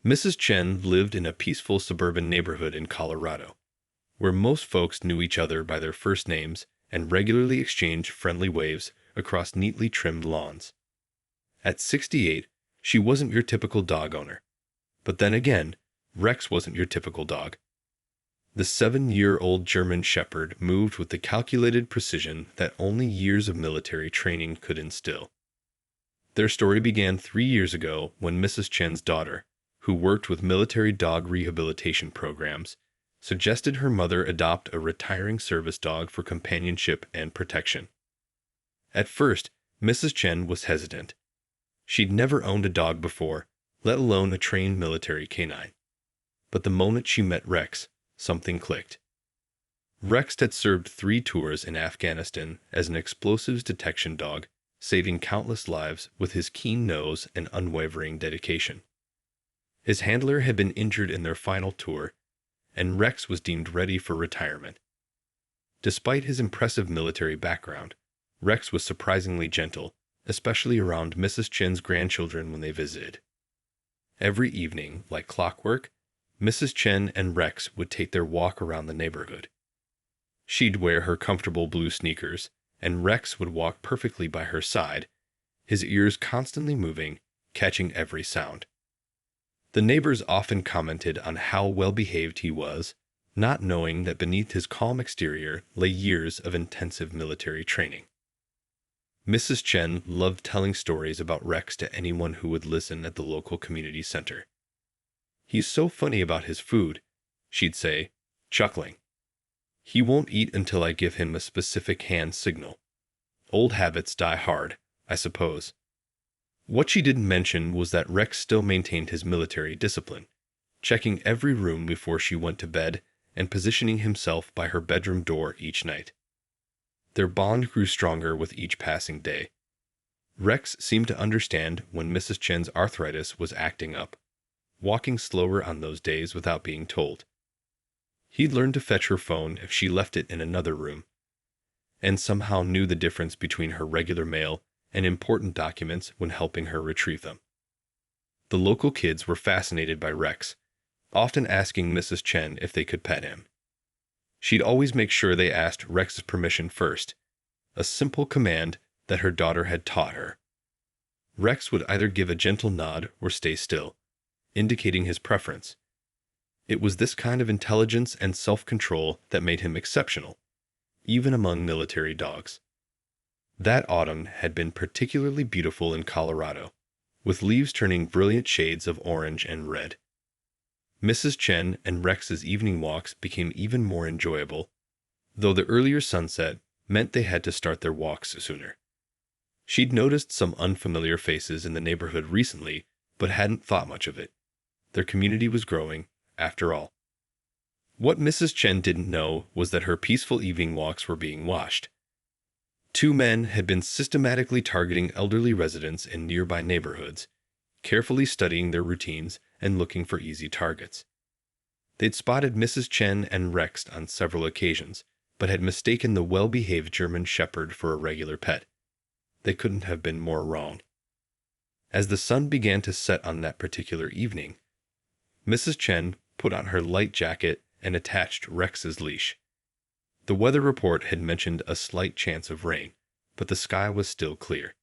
Mrs. Chen lived in a peaceful suburban neighborhood in Colorado, where most folks knew each other by their first names and regularly exchanged friendly waves across neatly trimmed lawns. At 68, she wasn't your typical dog owner. But then again, Rex wasn't your typical dog. The 7-year-old German Shepherd moved with the calculated precision that only years of military training could instill. Their story began 3 years ago when Mrs. Chen's daughter, who worked with military dog rehabilitation programs, suggested her mother adopt a retiring service dog for companionship and protection. At first, Mrs. Chen was hesitant. She'd never owned a dog before, let alone a trained military canine. But the moment she met Rex, something clicked. Rex had served 3 tours in Afghanistan as an explosives detection dog, saving countless lives with his keen nose and unwavering dedication. His handler had been injured in their final tour, and Rex was deemed ready for retirement. Despite his impressive military background, Rex was surprisingly gentle, especially around Mrs. Chen's grandchildren when they visited. Every evening, like clockwork, Mrs. Chen and Rex would take their walk around the neighborhood. She'd wear her comfortable blue sneakers, and Rex would walk perfectly by her side, his ears constantly moving, catching every sound. The neighbors often commented on how well-behaved he was, not knowing that beneath his calm exterior lay years of intensive military training. Mrs. Chen loved telling stories about Rex to anyone who would listen at the local community center. "He's so funny about his food," she'd say, chuckling. "He won't eat until I give him a specific hand signal. Old habits die hard, I suppose." What she didn't mention was that Rex still maintained his military discipline, checking every room before she went to bed and positioning himself by her bedroom door each night. Their bond grew stronger with each passing day. Rex seemed to understand when Mrs. Chen's arthritis was acting up, walking slower on those days without being told. He'd learned to fetch her phone if she left it in another room, and somehow knew the difference between her regular mail and important documents when helping her retrieve them. The local kids were fascinated by Rex, often asking Mrs. Chen if they could pet him. She'd always make sure they asked Rex's permission first, a simple command that her daughter had taught her. Rex would either give a gentle nod or stay still, indicating his preference. It was this kind of intelligence and self-control that made him exceptional, even among military dogs. That autumn had been particularly beautiful in Colorado, with leaves turning brilliant shades of orange and red. Mrs. Chen and Rex's evening walks became even more enjoyable, though the earlier sunset meant they had to start their walks sooner. She'd noticed some unfamiliar faces in the neighborhood recently, but hadn't thought much of it. Their community was growing, after all. What Mrs. Chen didn't know was that her peaceful evening walks were being watched. 2 men had been systematically targeting elderly residents in nearby neighborhoods, carefully studying their routines and looking for easy targets. They'd spotted Mrs. Chen and Rex on several occasions, but had mistaken the well-behaved German Shepherd for a regular pet. They couldn't have been more wrong. As the sun began to set on that particular evening, Mrs. Chen put on her light jacket and attached Rex's leash. The weather report had mentioned a slight chance of rain, but the sky was still clear.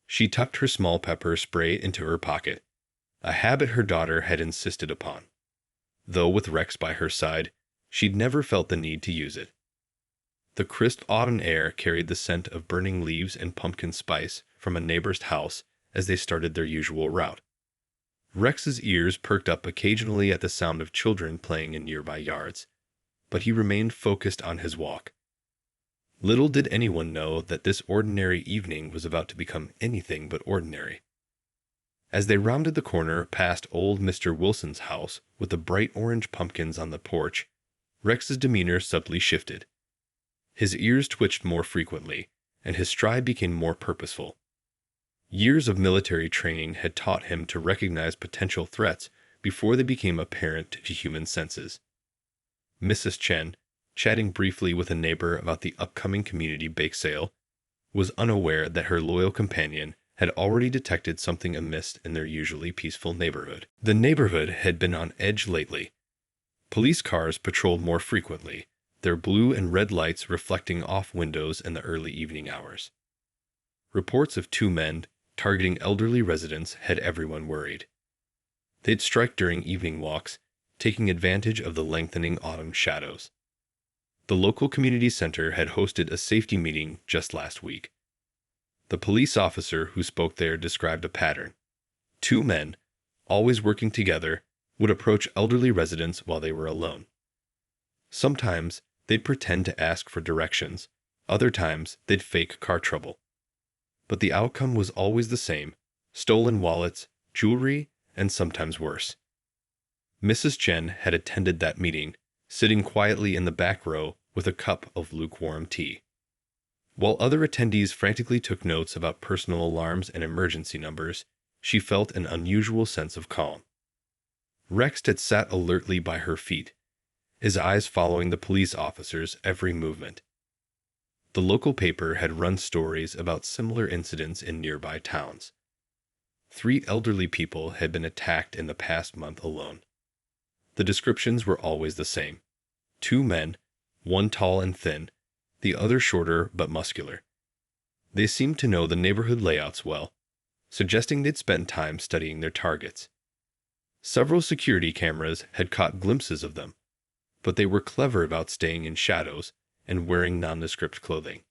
She tucked her small pepper spray into her pocket, a habit her daughter had insisted upon. Though with Rex by her side, she'd never felt the need to use it. The crisp autumn air carried the scent of burning leaves and pumpkin spice from a neighbor's house as they started their usual route. Rex's ears perked up occasionally at the sound of children playing in nearby yards, but he remained focused on his walk. Little did anyone know that this ordinary evening was about to become anything but ordinary. As they rounded the corner past old Mr. Wilson's house with the bright orange pumpkins on the porch, Rex's demeanor subtly shifted. His ears twitched more frequently, and his stride became more purposeful. Years of military training had taught him to recognize potential threats before they became apparent to human senses. Mrs. Chen, chatting briefly with a neighbor about the upcoming community bake sale, was unaware that her loyal companion had already detected something amiss in their usually peaceful neighborhood. The neighborhood had been on edge lately. Police cars patrolled more frequently, their blue and red lights reflecting off windows in the early evening hours. Reports of two men targeting elderly residents had everyone worried. They'd strike during evening walks, taking advantage of the lengthening autumn shadows. The local community center had hosted a safety meeting just last week. The police officer who spoke there described a pattern. Two men, always working together, would approach elderly residents while they were alone. Sometimes they'd pretend to ask for directions, other times they'd fake car trouble. But the outcome was always the same: stolen wallets, jewelry, and sometimes worse. Mrs. Chen had attended that meeting, sitting quietly in the back row with a cup of lukewarm tea. While other attendees frantically took notes about personal alarms and emergency numbers, she felt an unusual sense of calm. Rex had sat alertly by her feet, his eyes following the police officer's every movement. The local paper had run stories about similar incidents in nearby towns. 3 elderly people had been attacked in the past month alone. The descriptions were always the same: 2 men, one tall and thin, the other shorter but muscular. They seemed to know the neighborhood layouts well, suggesting they'd spent time studying their targets. Several security cameras had caught glimpses of them, but they were clever about staying in shadows and wearing nondescript clothing.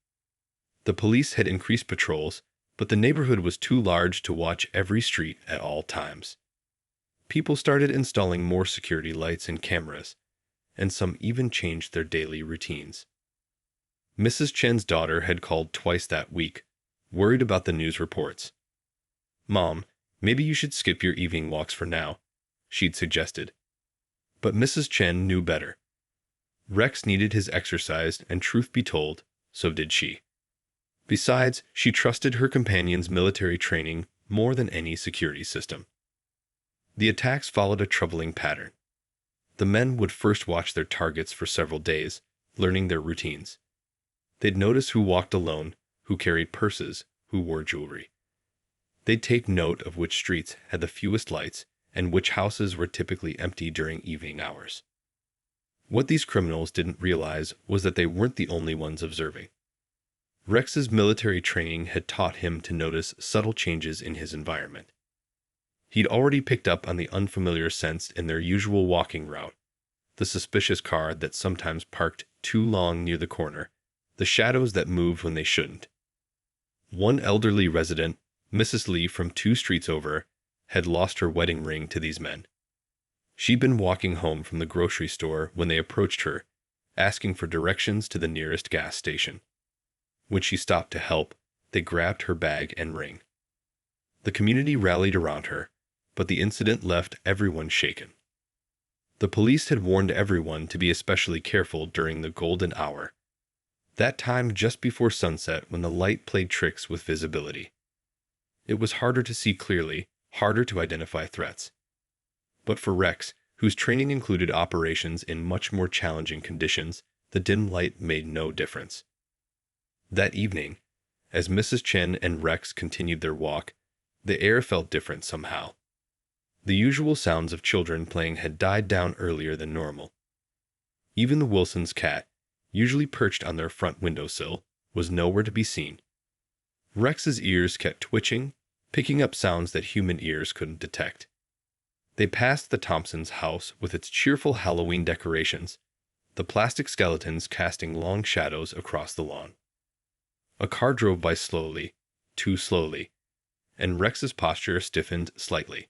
The police had increased patrols, but the neighborhood was too large to watch every street at all times. People started installing more security lights and cameras, and some even changed their daily routines. Mrs. Chen's daughter had called twice that week, worried about the news reports. "Mom, maybe you should skip your evening walks for now," she'd suggested. But Mrs. Chen knew better. Rex needed his exercise, and truth be told, so did she. Besides, she trusted her companion's military training more than any security system. The attacks followed a troubling pattern. The men would first watch their targets for several days, learning their routines. They'd notice who walked alone, who carried purses, who wore jewelry. They'd take note of which streets had the fewest lights and which houses were typically empty during evening hours. What these criminals didn't realize was that they weren't the only ones observing. Rex's military training had taught him to notice subtle changes in his environment. He'd already picked up on the unfamiliar scents in their usual walking route, the suspicious car that sometimes parked too long near the corner, the shadows that moved when they shouldn't. One elderly resident, Mrs. Lee from 2 streets over, had lost her wedding ring to these men. She'd been walking home from the grocery store when they approached her, asking for directions to the nearest gas station. When she stopped to help, they grabbed her bag and ring. The community rallied around her, but the incident left everyone shaken. The police had warned everyone to be especially careful during the golden hour, that time just before sunset when the light played tricks with visibility. It was harder to see clearly, harder to identify threats. But for Rex, whose training included operations in much more challenging conditions, the dim light made no difference. That evening, as Mrs. Chen and Rex continued their walk, the air felt different somehow. The usual sounds of children playing had died down earlier than normal. Even the Wilsons' cat, usually perched on their front windowsill, was nowhere to be seen. Rex's ears kept twitching, picking up sounds that human ears couldn't detect. They passed the Thompsons' house with its cheerful Halloween decorations, the plastic skeletons casting long shadows across the lawn. A car drove by slowly, too slowly, and Rex's posture stiffened slightly.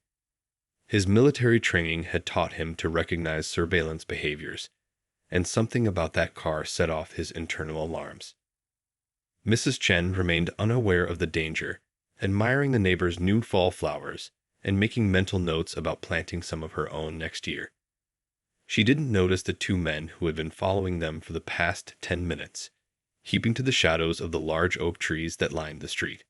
His military training had taught him to recognize surveillance behaviors, and something about that car set off his internal alarms. Mrs. Chen remained unaware of the danger, admiring the neighbors' new fall flowers and making mental notes about planting some of her own next year. She didn't notice the 2 men who had been following them for the past 10 minutes, heaping to the shadows of the large oak trees that lined the street.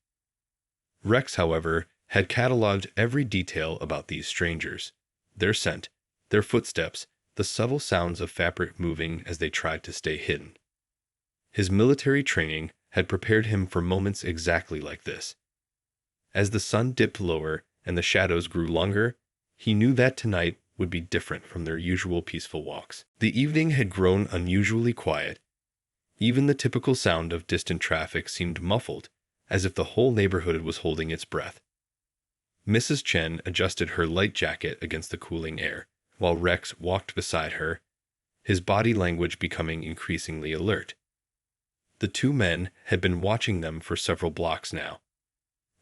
Rex, however, had cataloged every detail about these strangers: their scent, their footsteps, the subtle sounds of fabric moving as they tried to stay hidden. His military training had prepared him for moments exactly like this. As the sun dipped lower and the shadows grew longer, he knew that tonight would be different from their usual peaceful walks. The evening had grown unusually quiet. Even the typical sound of distant traffic seemed muffled, as if the whole neighborhood was holding its breath. Mrs. Chen adjusted her light jacket against the cooling air, while Rex walked beside her, his body language becoming increasingly alert. The two men had been watching them for several blocks now.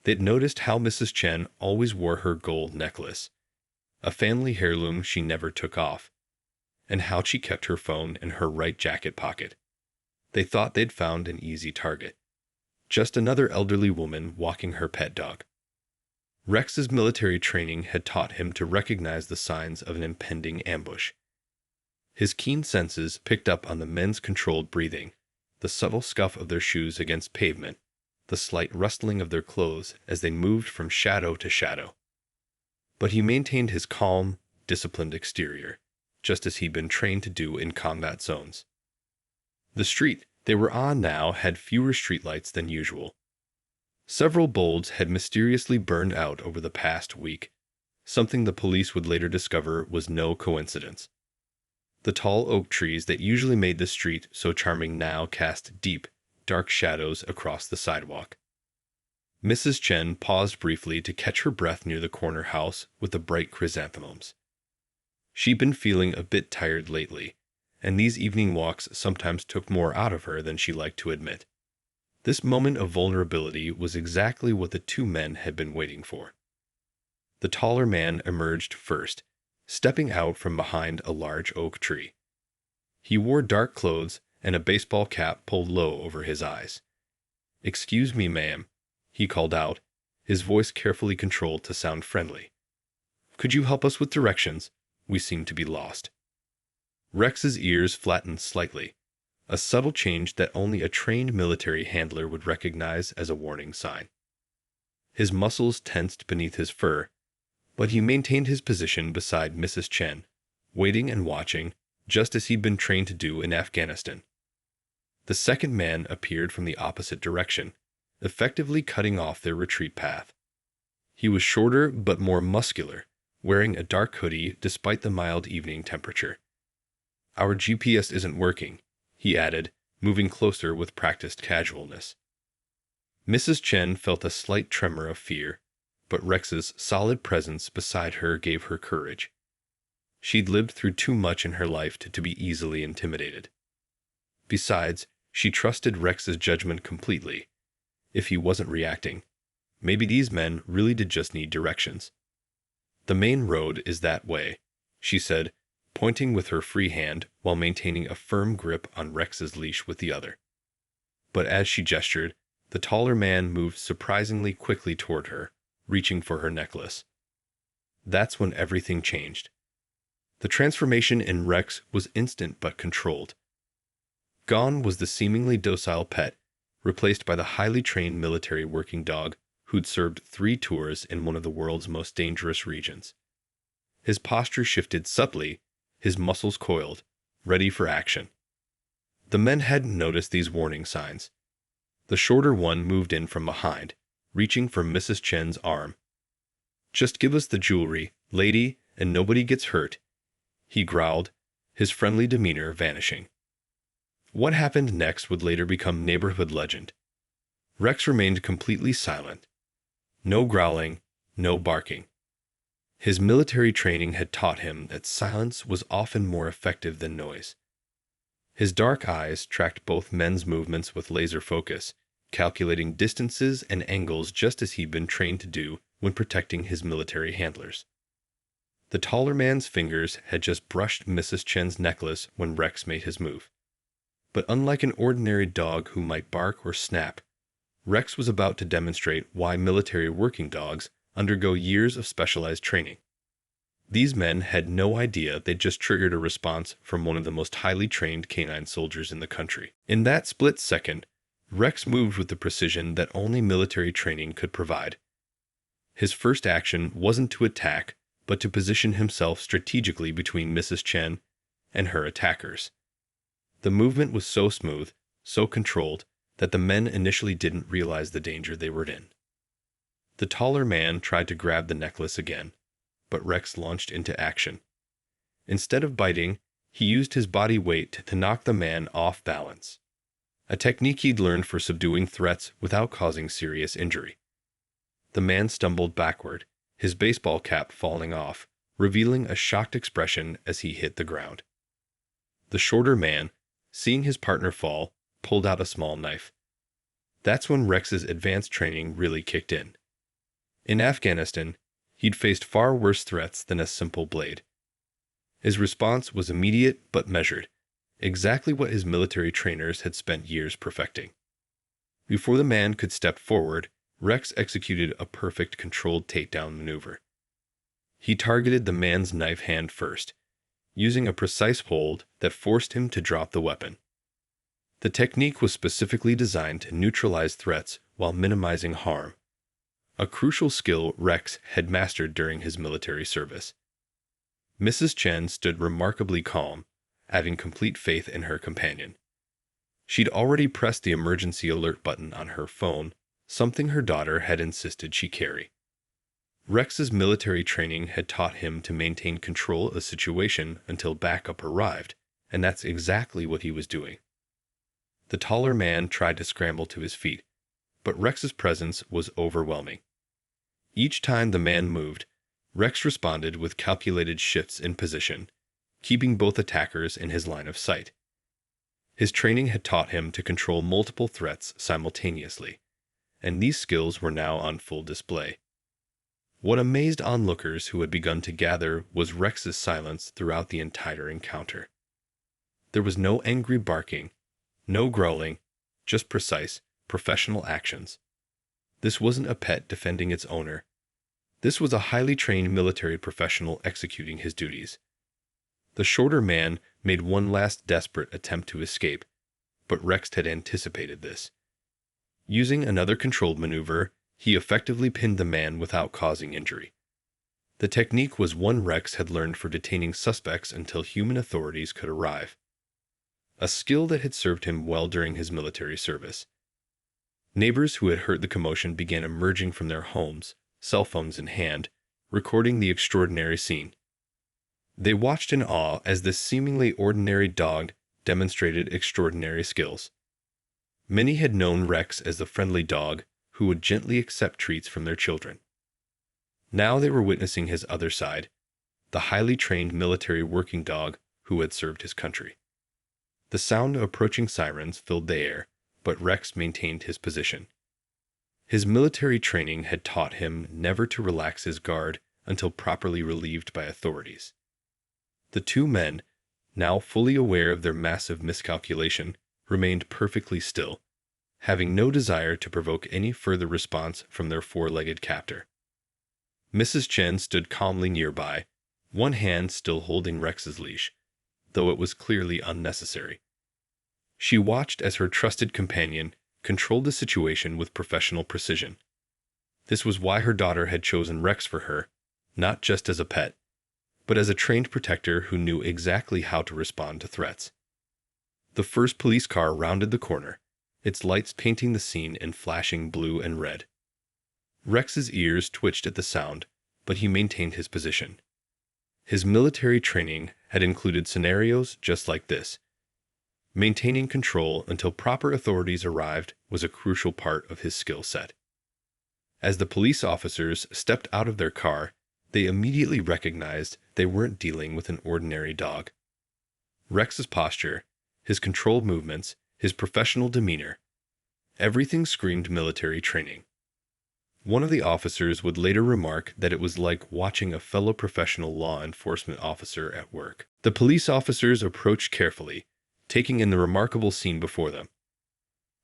They'd noticed how Mrs. Chen always wore her gold necklace, a family heirloom she never took off, and how she kept her phone in her right jacket pocket. They thought they'd found an easy target. Just another elderly woman walking her pet dog. Rex's military training had taught him to recognize the signs of an impending ambush. His keen senses picked up on the men's controlled breathing, the subtle scuff of their shoes against pavement, the slight rustling of their clothes as they moved from shadow to shadow. But he maintained his calm, disciplined exterior, just as he'd been trained to do in combat zones. The street they were on now had fewer streetlights than usual. Several bulbs had mysteriously burned out over the past week, something the police would later discover was no coincidence. The tall oak trees that usually made the street so charming now cast deep, dark shadows across the sidewalk. Mrs. Chen paused briefly to catch her breath near the corner house with the bright chrysanthemums. She'd been feeling a bit tired lately, and these evening walks sometimes took more out of her than she liked to admit. This moment of vulnerability was exactly what the two men had been waiting for. The taller man emerged first, stepping out from behind a large oak tree. He wore dark clothes and a baseball cap pulled low over his eyes. "Excuse me, ma'am," he called out, his voice carefully controlled to sound friendly. "Could you help us with directions? We seem to be lost." Rex's ears flattened slightly, a subtle change that only a trained military handler would recognize as a warning sign. His muscles tensed beneath his fur, but he maintained his position beside Mrs. Chen, waiting and watching, just as he'd been trained to do in Afghanistan. The second man appeared from the opposite direction, effectively cutting off their retreat path. He was shorter but more muscular, wearing a dark hoodie despite the mild evening temperature. "Our GPS isn't working," he added, moving closer with practiced casualness. Mrs. Chen felt a slight tremor of fear, but Rex's solid presence beside her gave her courage. She'd lived through too much in her life to be easily intimidated. Besides, she trusted Rex's judgment completely. If he wasn't reacting, maybe these men really did just need directions. "The main road is that way," she said, pointing with her free hand while maintaining a firm grip on Rex's leash with the other. But as she gestured, the taller man moved surprisingly quickly toward her, reaching for her necklace. That's when everything changed. The transformation in Rex was instant but controlled. Gone was the seemingly docile pet, replaced by the highly trained military working dog who'd served 3 tours in one of the world's most dangerous regions. His posture shifted subtly, his muscles coiled, ready for action. The men hadn't noticed these warning signs. The shorter one moved in from behind, reaching for Mrs. Chen's arm. "Just give us the jewelry, lady, and nobody gets hurt," he growled, his friendly demeanor vanishing. What happened next would later become neighborhood legend. Rex remained completely silent. No growling, no barking. His military training had taught him that silence was often more effective than noise. His dark eyes tracked both men's movements with laser focus, calculating distances and angles just as he'd been trained to do when protecting his military handlers. The taller man's fingers had just brushed Mrs. Chen's necklace when Rex made his move. But unlike an ordinary dog who might bark or snap, Rex was about to demonstrate why military working dogs undergo years of specialized training. These men had no idea they'd just triggered a response from one of the most highly trained canine soldiers in the country. In that split second, Rex moved with the precision that only military training could provide. His first action wasn't to attack, but to position himself strategically between Mrs. Chen and her attackers. The movement was so smooth, so controlled, that the men initially didn't realize the danger they were in. The taller man tried to grab the necklace again, but Rex launched into action. Instead of biting, he used his body weight to knock the man off balance, a technique he'd learned for subduing threats without causing serious injury. The man stumbled backward, his baseball cap falling off, revealing a shocked expression as he hit the ground. The shorter man, seeing his partner fall, pulled out a small knife. That's when Rex's advanced training really kicked in. In Afghanistan, he'd faced far worse threats than a simple blade. His response was immediate but measured, exactly what his military trainers had spent years perfecting. Before the man could step forward, Rex executed a perfect controlled takedown maneuver. He targeted the man's knife hand first, using a precise hold that forced him to drop the weapon. The technique was specifically designed to neutralize threats while minimizing harm, a crucial skill Rex had mastered during his military service. Mrs. Chen stood remarkably calm, having complete faith in her companion. She'd already pressed the emergency alert button on her phone, something her daughter had insisted she carry. Rex's military training had taught him to maintain control of the situation until backup arrived, and that's exactly what he was doing. The taller man tried to scramble to his feet, but Rex's presence was overwhelming. Each time the man moved, Rex responded with calculated shifts in position, keeping both attackers in his line of sight. His training had taught him to control multiple threats simultaneously, and these skills were now on full display. What amazed onlookers who had begun to gather was Rex's silence throughout the entire encounter. There was no angry barking, no growling, just precise, professional actions. This wasn't a pet defending its owner. This was a highly trained military professional executing his duties. The shorter man made one last desperate attempt to escape, but Rex had anticipated this. Using another controlled maneuver, he effectively pinned the man without causing injury. The technique was one Rex had learned for detaining suspects until human authorities could arrive, a skill that had served him well during his military service. Neighbors who had heard the commotion began emerging from their homes, cell phones in hand, recording the extraordinary scene. They watched in awe as this seemingly ordinary dog demonstrated extraordinary skills. Many had known Rex as the friendly dog who would gently accept treats from their children. Now they were witnessing his other side, the highly trained military working dog who had served his country. The sound of approaching sirens filled the air, but Rex maintained his position. His military training had taught him never to relax his guard until properly relieved by authorities. The two men, now fully aware of their massive miscalculation, remained perfectly still, having no desire to provoke any further response from their four-legged captor. Mrs. Chen stood calmly nearby, one hand still holding Rex's leash, though it was clearly unnecessary. She watched as her trusted companion controlled the situation with professional precision. This was why her daughter had chosen Rex for her, not just as a pet, but as a trained protector who knew exactly how to respond to threats. The first police car rounded the corner, its lights painting the scene in flashing blue and red. Rex's ears twitched at the sound, but he maintained his position. His military training had included scenarios just like this. Maintaining control until proper authorities arrived was a crucial part of his skill set. As the police officers stepped out of their car, they immediately recognized they weren't dealing with an ordinary dog. Rex's posture, his controlled movements, his professional demeanor, everything screamed military training. One of the officers would later remark that it was like watching a fellow professional law enforcement officer at work. The police officers approached carefully, taking in the remarkable scene before them.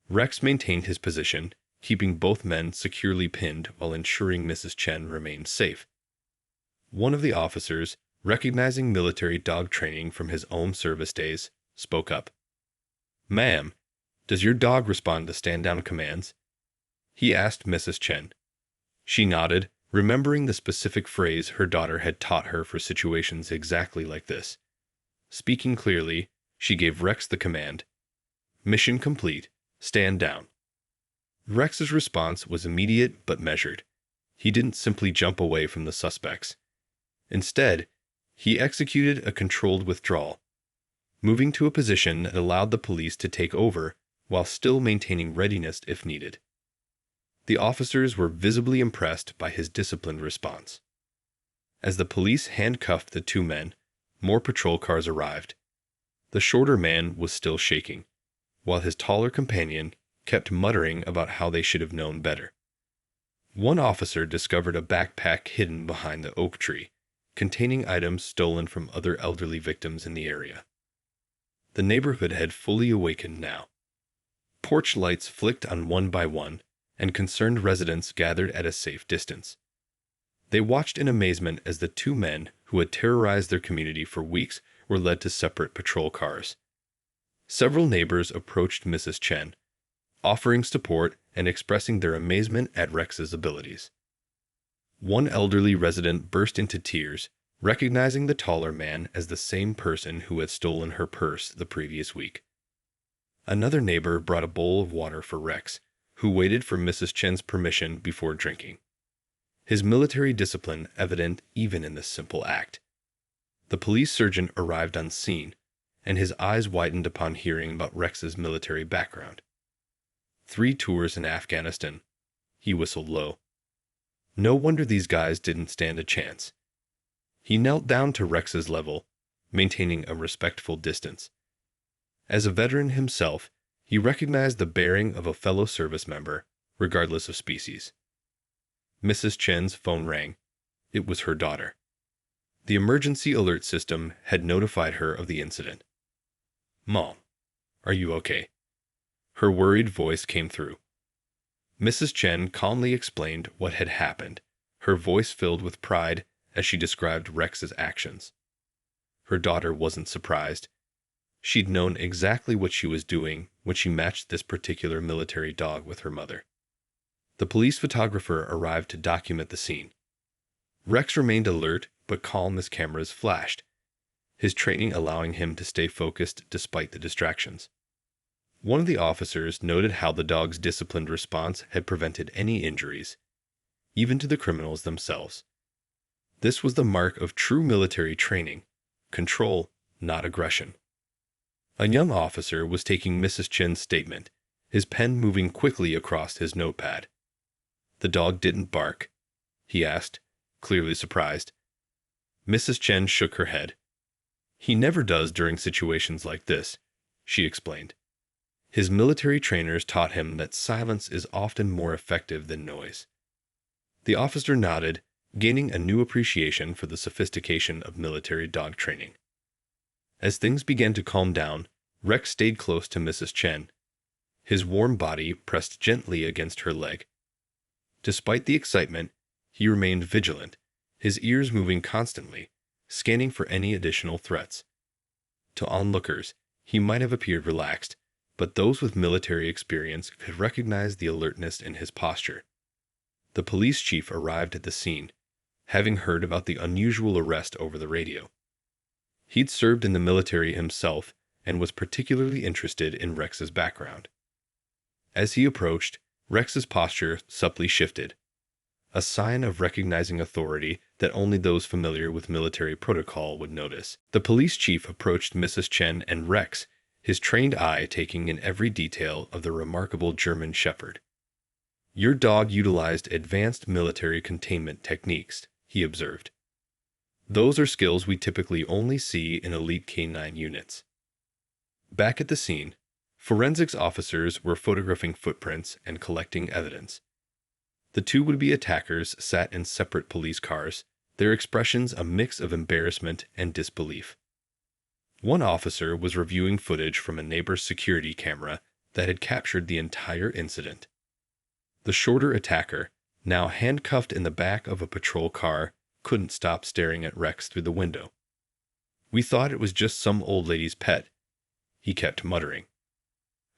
Rex maintained his position, keeping both men securely pinned while ensuring Mrs. Chen remained safe. One of the officers, recognizing military dog training from his own service days, spoke up. "Ma'am, does your dog respond to stand-down commands?" he asked Mrs. Chen. She nodded, remembering the specific phrase her daughter had taught her for situations exactly like this. Speaking clearly, she gave Rex the command, "Mission complete, stand down." Rex's response was immediate but measured. He didn't simply jump away from the suspects. Instead, he executed a controlled withdrawal, moving to a position that allowed the police to take over while still maintaining readiness if needed. The officers were visibly impressed by his disciplined response. As the police handcuffed the two men, more patrol cars arrived. The shorter man was still shaking, while his taller companion kept muttering about how they should have known better. One officer discovered a backpack hidden behind the oak tree, containing items stolen from other elderly victims in the area. The neighborhood had fully awakened now. Porch lights flicked on one by one, and concerned residents gathered at a safe distance. They watched in amazement as the two men who had terrorized their community for weeks were led to separate patrol cars. Several neighbors approached Mrs. Chen, offering support and expressing their amazement at Rex's abilities. One elderly resident burst into tears, recognizing the taller man as the same person who had stolen her purse the previous week. Another neighbor brought a bowl of water for Rex, who waited for Mrs. Chen's permission before drinking. His military discipline evident even in this simple act. The police surgeon arrived on scene, and his eyes widened upon hearing about Rex's military background. 3 tours in Afghanistan. He whistled low. No wonder these guys didn't stand a chance. He knelt down to Rex's level, maintaining a respectful distance. As a veteran himself, he recognized the bearing of a fellow service member, regardless of species. Mrs. Chen's phone rang. It was her daughter. The emergency alert system had notified her of the incident. "Mom, are you okay?" Her worried voice came through. Mrs. Chen calmly explained what had happened, her voice filled with pride as she described Rex's actions. Her daughter wasn't surprised. She'd known exactly what she was doing when she matched this particular military dog with her mother. The police photographer arrived to document the scene. Rex remained alert but calm as cameras flashed, his training allowing him to stay focused despite the distractions. One of the officers noted how the dog's disciplined response had prevented any injuries, even to the criminals themselves. This was the mark of true military training, control, not aggression. A young officer was taking Mrs. Chen's statement, his pen moving quickly across his notepad. "The dog didn't bark?" he asked, clearly surprised. Mrs. Chen shook her head. "He never does during situations like this," she explained. His military trainers taught him that silence is often more effective than noise. The officer nodded, gaining a new appreciation for the sophistication of military dog training. As things began to calm down, Rex stayed close to Mrs. Chen, his warm body pressed gently against her leg. Despite the excitement, he remained vigilant, his ears moving constantly, scanning for any additional threats. To onlookers, he might have appeared relaxed, but those with military experience could recognize the alertness in his posture. The police chief arrived at the scene, having heard about the unusual arrest over the radio. He'd served in the military himself and was particularly interested in Rex's background. As he approached, Rex's posture subtly shifted, a sign of recognizing authority that only those familiar with military protocol would notice. The police chief approached Mrs. Chen and Rex, his trained eye taking in every detail of the remarkable German Shepherd. "Your dog utilized advanced military containment techniques," he observed. "Those are skills we typically only see in elite canine units." Back at the scene, forensics officers were photographing footprints and collecting evidence. The two would-be attackers sat in separate police cars, their expressions a mix of embarrassment and disbelief. One officer was reviewing footage from a neighbor's security camera that had captured the entire incident. The shorter attacker, now handcuffed in the back of a patrol car, couldn't stop staring at Rex through the window. "We thought it was just some old lady's pet," he kept muttering.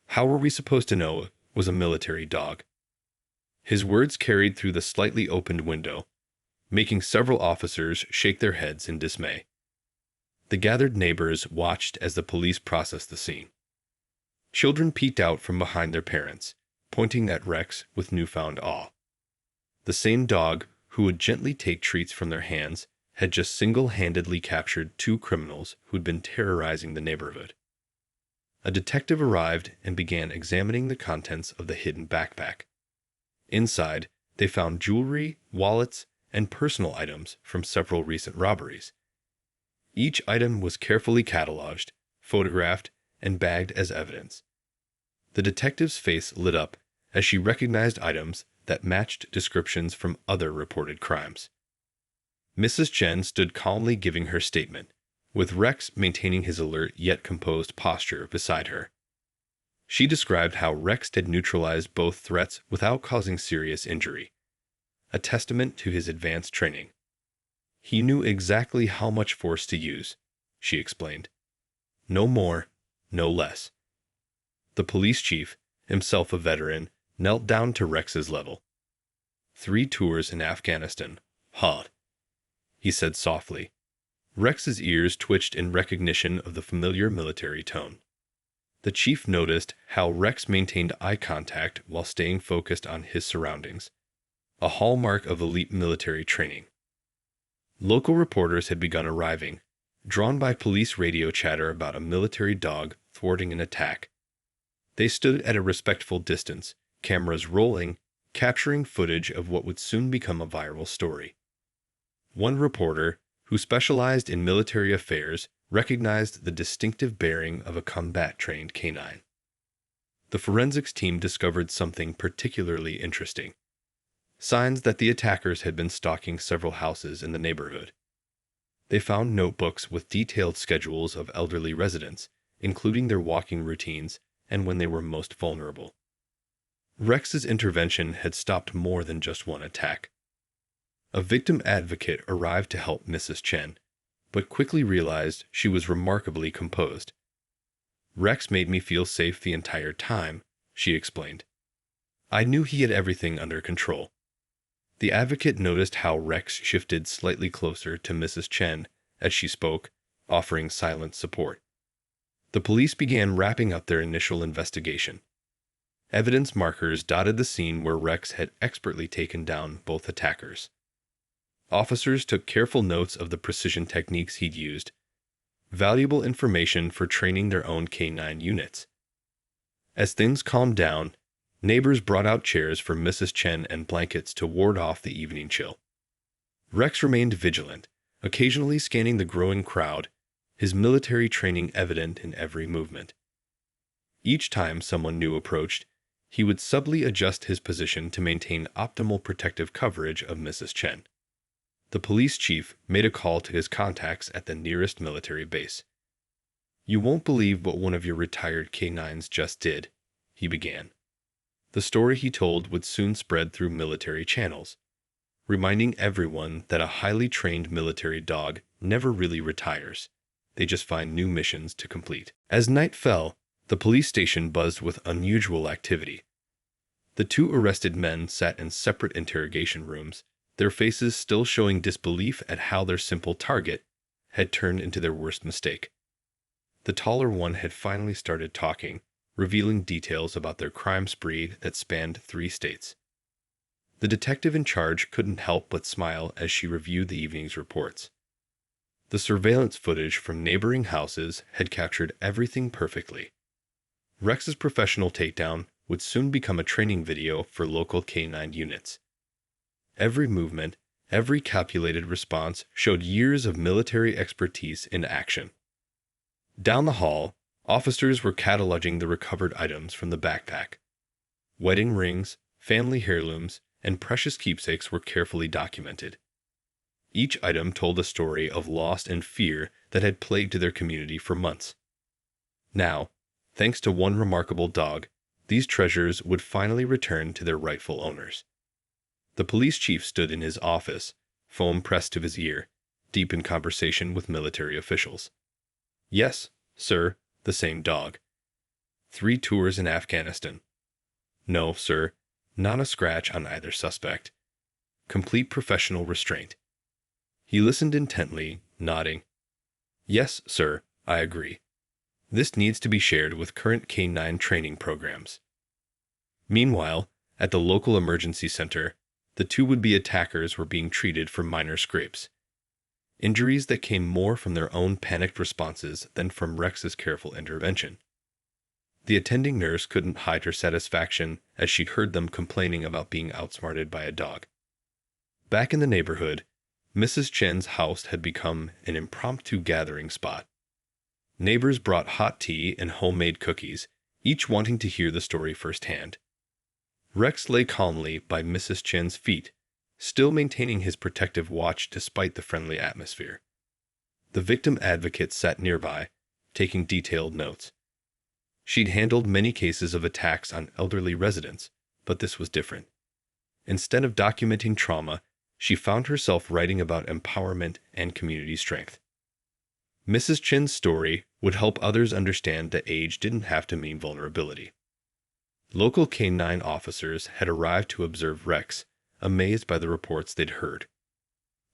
"How were we supposed to know it was a military dog?" His words carried through the slightly opened window, making several officers shake their heads in dismay. The gathered neighbors watched as the police processed the scene. Children peeked out from behind their parents, pointing at Rex with newfound awe. The same dog who would gently take treats from their hands had just single-handedly captured two criminals who'd been terrorizing the neighborhood. A detective arrived and began examining the contents of the hidden backpack. Inside, they found jewelry, wallets, and personal items from several recent robberies. Each item was carefully cataloged, photographed, and bagged as evidence. The detective's face lit up as she recognized items that matched descriptions from other reported crimes. Mrs. Chen stood calmly giving her statement, with Rex maintaining his alert yet composed posture beside her. She described how Rex had neutralized both threats without causing serious injury, a testament to his advanced training. He knew exactly how much force to use, she explained. No more, no less. The police chief, himself a veteran, knelt down to Rex's level. 3 tours in Afghanistan. Hard, he said softly. Rex's ears twitched in recognition of the familiar military tone. The chief noticed how Rex maintained eye contact while staying focused on his surroundings, a hallmark of elite military training. Local reporters had begun arriving, drawn by police radio chatter about a military dog thwarting an attack. They stood at a respectful distance, cameras rolling, capturing footage of what would soon become a viral story. One reporter, who specialized in military affairs, recognized the distinctive bearing of a combat-trained canine. The forensics team discovered something particularly interesting: signs that the attackers had been stalking several houses in the neighborhood. They found notebooks with detailed schedules of elderly residents, including their walking routines and when they were most vulnerable. Rex's intervention had stopped more than just one attack. A victim advocate arrived to help Mrs. Chen, but quickly realized she was remarkably composed. Rex made me feel safe the entire time, she explained. I knew he had everything under control. The advocate noticed how Rex shifted slightly closer to Mrs. Chen as she spoke, offering silent support. The police began wrapping up their initial investigation. Evidence markers dotted the scene where Rex had expertly taken down both attackers. Officers took careful notes of the precision techniques he'd used, valuable information for training their own Canine units. As things calmed down, neighbors brought out chairs for Mrs. Chen and blankets to ward off the evening chill. Rex remained vigilant, occasionally scanning the growing crowd, his military training evident in every movement. Each time someone new approached, he would subtly adjust his position to maintain optimal protective coverage of Mrs. Chen. The police chief made a call to his contacts at the nearest military base. You won't believe what one of your retired canines just did, he began. The story he told would soon spread through military channels, reminding everyone that a highly trained military dog never really retires. They just find new missions to complete. As night fell, the police station buzzed with unusual activity. The 2 arrested men sat in separate interrogation rooms, their faces still showing disbelief at how their simple target had turned into their worst mistake. The taller one had finally started talking, revealing details about their crime spree that spanned 3 states. The detective in charge couldn't help but smile as she reviewed the evening's reports. The surveillance footage from neighboring houses had captured everything perfectly. Rex's professional takedown would soon become a training video for local canine units. Every movement, every calculated response showed years of military expertise in action. Down the hall, officers were cataloging the recovered items from the backpack. Wedding rings, family heirlooms, and precious keepsakes were carefully documented. Each item told a story of loss and fear that had plagued their community for months. Now, thanks to one remarkable dog, these treasures would finally return to their rightful owners. The police chief stood in his office, phone pressed to his ear, deep in conversation with military officials. Yes, sir, the same dog. 3 tours in Afghanistan. No, sir, not a scratch on either suspect. Complete professional restraint. He listened intently, nodding. Yes, sir, I agree. This needs to be shared with current canine training programs. Meanwhile, at the local emergency center, The two would-be attackers were being treated for minor scrapes, injuries that came more from their own panicked responses than from Rex's careful intervention. The attending nurse couldn't hide her satisfaction as she heard them complaining about being outsmarted by a dog. Back in the neighborhood, Mrs. Chen's house had become an impromptu gathering spot. Neighbors brought hot tea and homemade cookies, each wanting to hear the story firsthand. Rex lay calmly by Mrs. Chen's feet, still maintaining his protective watch despite the friendly atmosphere. The victim advocate sat nearby, taking detailed notes. She'd handled many cases of attacks on elderly residents, but this was different. Instead of documenting trauma, she found herself writing about empowerment and community strength. Mrs. Chen's story would help others understand that age didn't have to mean vulnerability. Local Canine officers had arrived to observe Rex, amazed by the reports they'd heard.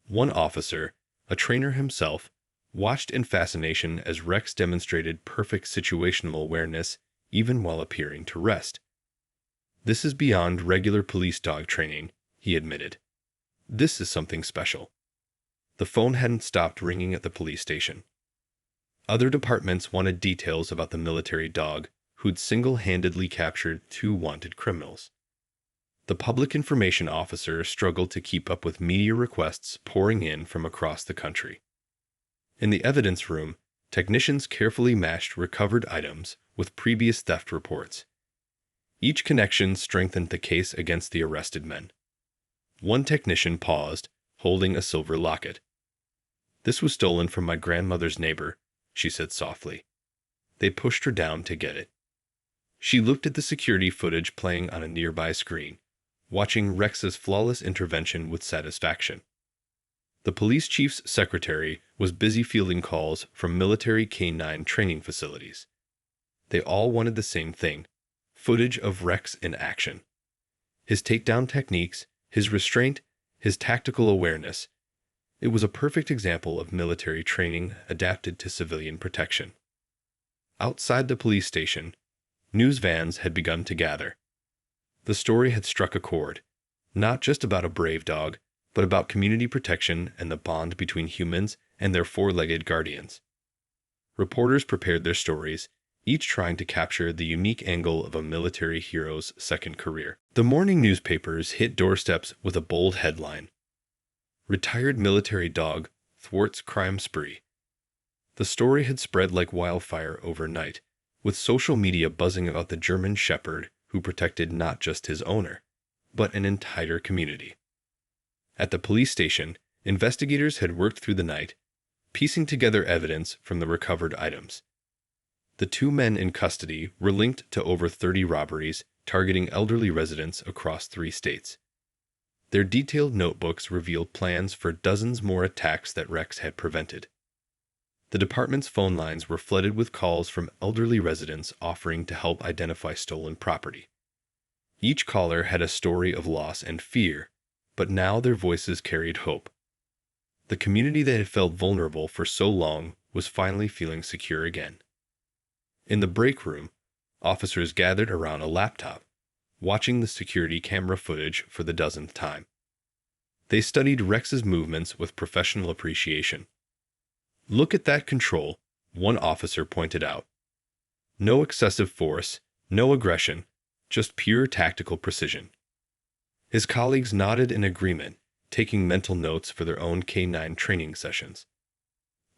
One officer, a trainer himself, watched in fascination as Rex demonstrated perfect situational awareness even while appearing to rest. "This is beyond regular police dog training," he admitted. "This is something special." The phone hadn't stopped ringing at the police station. Other departments wanted details about the military dog who'd single-handedly captured 2 wanted criminals. The public information officer struggled to keep up with media requests pouring in from across the country. In the evidence room, technicians carefully matched recovered items with previous theft reports. Each connection strengthened the case against the arrested men. One technician paused, holding a silver locket. "This was stolen from my grandmother's neighbor," she said softly. They pushed her down to get it. She looked at the security footage playing on a nearby screen, watching Rex's flawless intervention with satisfaction. The police chief's secretary was busy fielding calls from military canine training facilities. They all wanted the same thing: footage of Rex in action. His takedown techniques, his restraint, his tactical awareness. It was a perfect example of military training adapted to civilian protection. Outside the police station, news vans had begun to gather. The story had struck a chord, not just about a brave dog, but about community protection and the bond between humans and their 4-legged guardians. Reporters prepared their stories, each trying to capture the unique angle of a military hero's second career. The morning newspapers hit doorsteps with a bold headline: "Retired military dog thwarts crime spree." The story had spread like wildfire overnight, with social media buzzing about the German Shepherd who protected not just his owner, but an entire community. At the police station, investigators had worked through the night, piecing together evidence from the recovered items. The 2 men in custody were linked to over 30 robberies targeting elderly residents across 3 states. Their detailed notebooks revealed plans for dozens more attacks that Rex had prevented. The department's phone lines were flooded with calls from elderly residents offering to help identify stolen property. Each caller had a story of loss and fear, but now their voices carried hope. The community that had felt vulnerable for so long was finally feeling secure again. In the break room, officers gathered around a laptop, watching the security camera footage for the dozenth time. They studied Rex's movements with professional appreciation. "Look at that control," one officer pointed out. "No excessive force, no aggression, just pure tactical precision." His colleagues nodded in agreement, taking mental notes for their own K9 training sessions.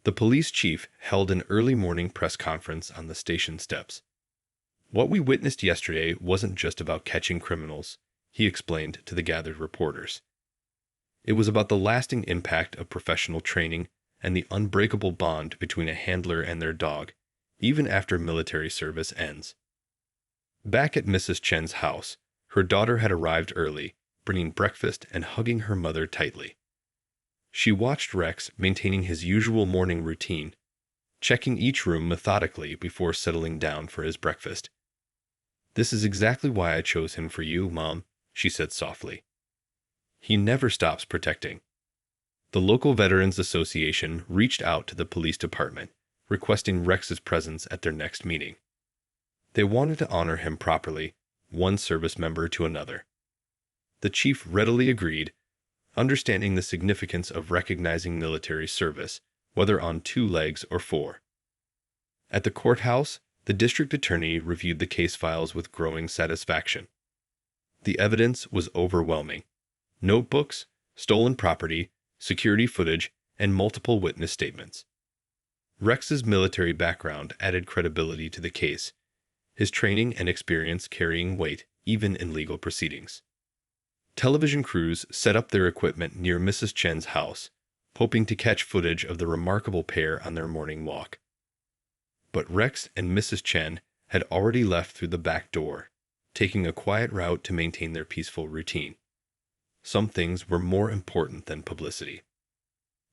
The police chief held an early morning press conference on the station steps. "What we witnessed yesterday wasn't just about catching criminals," he explained to the gathered reporters. "It was about the lasting impact of professional training and the unbreakable bond between a handler and their dog, even after military service ends." Back at Mrs. Chen's house, her daughter had arrived early, bringing breakfast and hugging her mother tightly. She watched Rex maintaining his usual morning routine, checking each room methodically before settling down for his breakfast. "This is exactly why I chose him for you, Mom," she said softly. "He never stops protecting." The local Veterans Association reached out to the police department, requesting Rex's presence at their next meeting. They wanted to honor him properly, one service member to another. The chief readily agreed, understanding the significance of recognizing military service, whether on 2 legs or 4. At the courthouse, the district attorney reviewed the case files with growing satisfaction. The evidence was overwhelming. Notebooks, stolen property, security footage, and multiple witness statements. Rex's military background added credibility to the case, his training and experience carrying weight even in legal proceedings. Television crews set up their equipment near Mrs. Chen's house, hoping to catch footage of the remarkable pair on their morning walk. But Rex and Mrs. Chen had already left through the back door, taking a quiet route to maintain their peaceful routine. Some things were more important than publicity.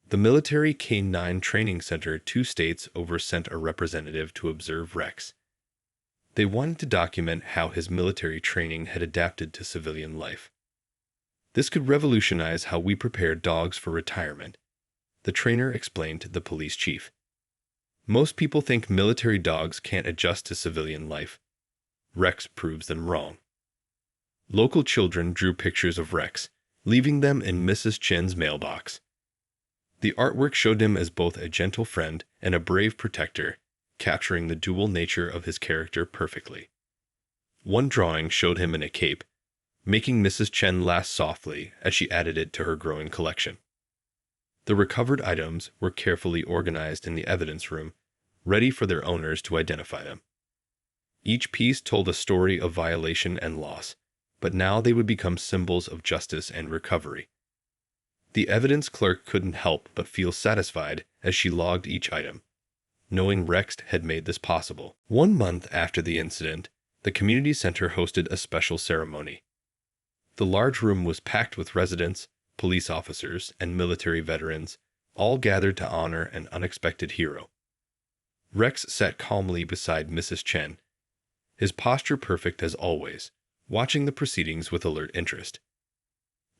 The military Canine training center 2 states over sent a representative to observe Rex. They wanted to document how his military training had adapted to civilian life. This could revolutionize how we prepare dogs for retirement, the trainer explained to the police chief. Most people think military dogs can't adjust to civilian life. Rex proves them wrong. Local children drew pictures of Rex, leaving them in Mrs. Chen's mailbox. The artwork showed him as both a gentle friend and a brave protector, capturing the dual nature of his character perfectly. One drawing showed him in a cape, making Mrs. Chen laugh softly as she added it to her growing collection. The recovered items were carefully organized in the evidence room, ready for their owners to identify them. Each piece told a story of violation and loss, but now they would become symbols of justice and recovery. The evidence clerk couldn't help but feel satisfied as she logged each item, knowing Rex had made this possible. 1 month after the incident, the community center hosted a special ceremony. The large room was packed with residents, police officers, and military veterans, all gathered to honor an unexpected hero. Rex sat calmly beside Mrs. Chen, his posture perfect as always, watching the proceedings with alert interest.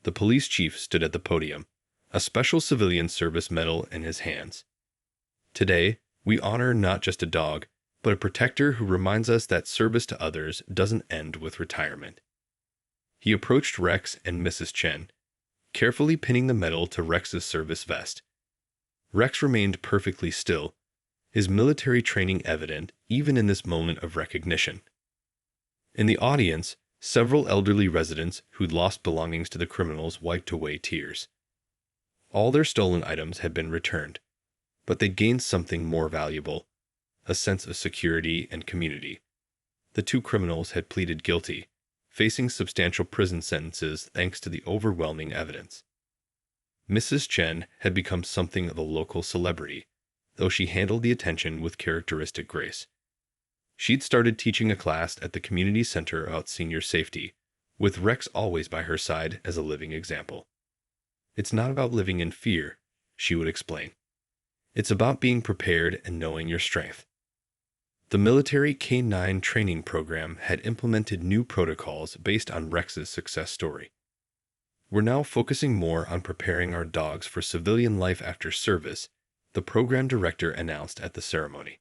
The police chief stood at the podium, a special civilian service medal in his hands. Today, we honor not just a dog, but a protector who reminds us that service to others doesn't end with retirement. He approached Rex and Mrs. Chen, carefully pinning the medal to Rex's service vest. Rex remained perfectly still, his military training evident even in this moment of recognition. In the audience, several elderly residents who'd lost belongings to the criminals wiped away tears. All their stolen items had been returned, but they'd gained something more valuable, a sense of security and community. The 2 criminals had pleaded guilty, facing substantial prison sentences thanks to the overwhelming evidence. Mrs. Chen had become something of a local celebrity, though she handled the attention with characteristic grace. She'd started teaching a class at the community center about senior safety, with Rex always by her side as a living example. It's not about living in fear, she would explain. It's about being prepared and knowing your strength. The military Canine training program had implemented new protocols based on Rex's success story. We're now focusing more on preparing our dogs for civilian life after service, the program director announced at the ceremony.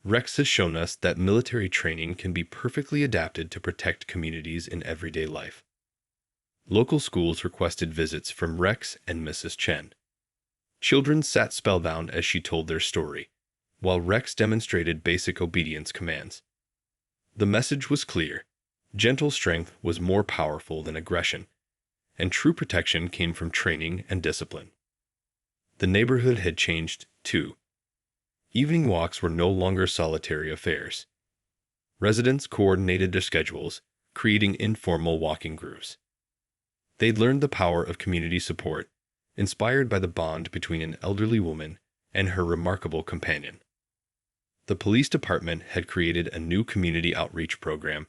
Rex has shown us that military training can be perfectly adapted to protect communities in everyday life. Local schools requested visits from Rex and Mrs. Chen. Children sat spellbound as she told their story, while Rex demonstrated basic obedience commands. The message was clear: gentle strength was more powerful than aggression, and true protection came from training and discipline. The neighborhood had changed, too. Evening walks were no longer solitary affairs. Residents coordinated their schedules, creating informal walking groups. They'd learned the power of community support, inspired by the bond between an elderly woman and her remarkable companion. The police department had created a new community outreach program,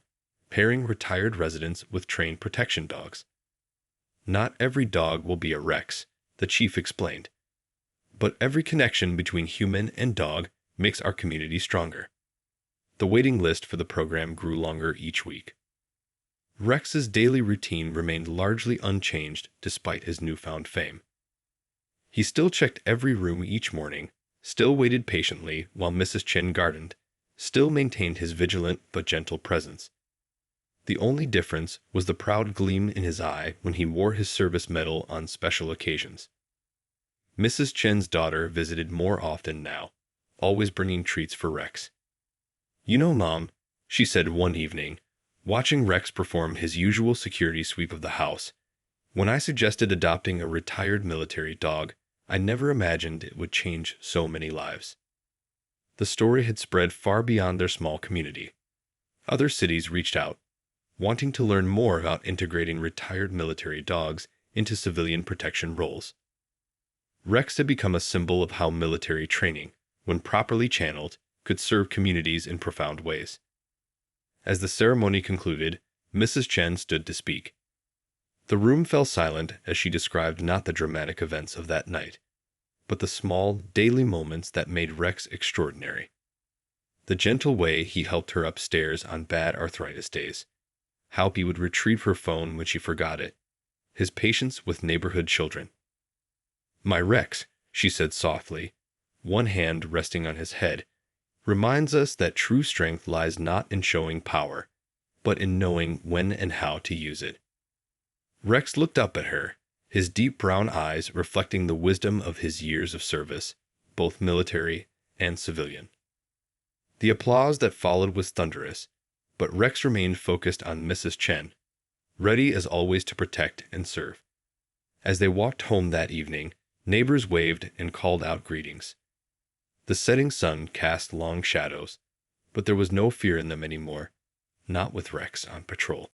pairing retired residents with trained protection dogs. Not every dog will be a Rex, the chief explained. But every connection between human and dog makes our community stronger. The waiting list for the program grew longer each week. Rex's daily routine remained largely unchanged despite his newfound fame. He still checked every room each morning, still waited patiently while Mrs. Chen gardened, still maintained his vigilant but gentle presence. The only difference was the proud gleam in his eye when he wore his service medal on special occasions. Mrs. Chen's daughter visited more often now, always bringing treats for Rex. "You know, Mom," she said one evening, watching Rex perform his usual security sweep of the house, "when I suggested adopting a retired military dog, I never imagined it would change so many lives." The story had spread far beyond their small community. Other cities reached out, wanting to learn more about integrating retired military dogs into civilian protection roles. Rex had become a symbol of how military training, when properly channeled, could serve communities in profound ways. As the ceremony concluded, Mrs. Chen stood to speak. The room fell silent as she described not the dramatic events of that night, but the small, daily moments that made Rex extraordinary. The gentle way he helped her upstairs on bad arthritis days, how he would retrieve her phone when she forgot it, his patience with neighborhood children. "My Rex," she said softly, one hand resting on his head, "reminds us that true strength lies not in showing power, but in knowing when and how to use it." Rex looked up at her, his deep brown eyes reflecting the wisdom of his years of service, both military and civilian. The applause that followed was thunderous, but Rex remained focused on Mrs. Chen, ready as always to protect and serve. As they walked home that evening, neighbors waved and called out greetings. The setting sun cast long shadows, but there was no fear in them anymore, not with Rex on patrol.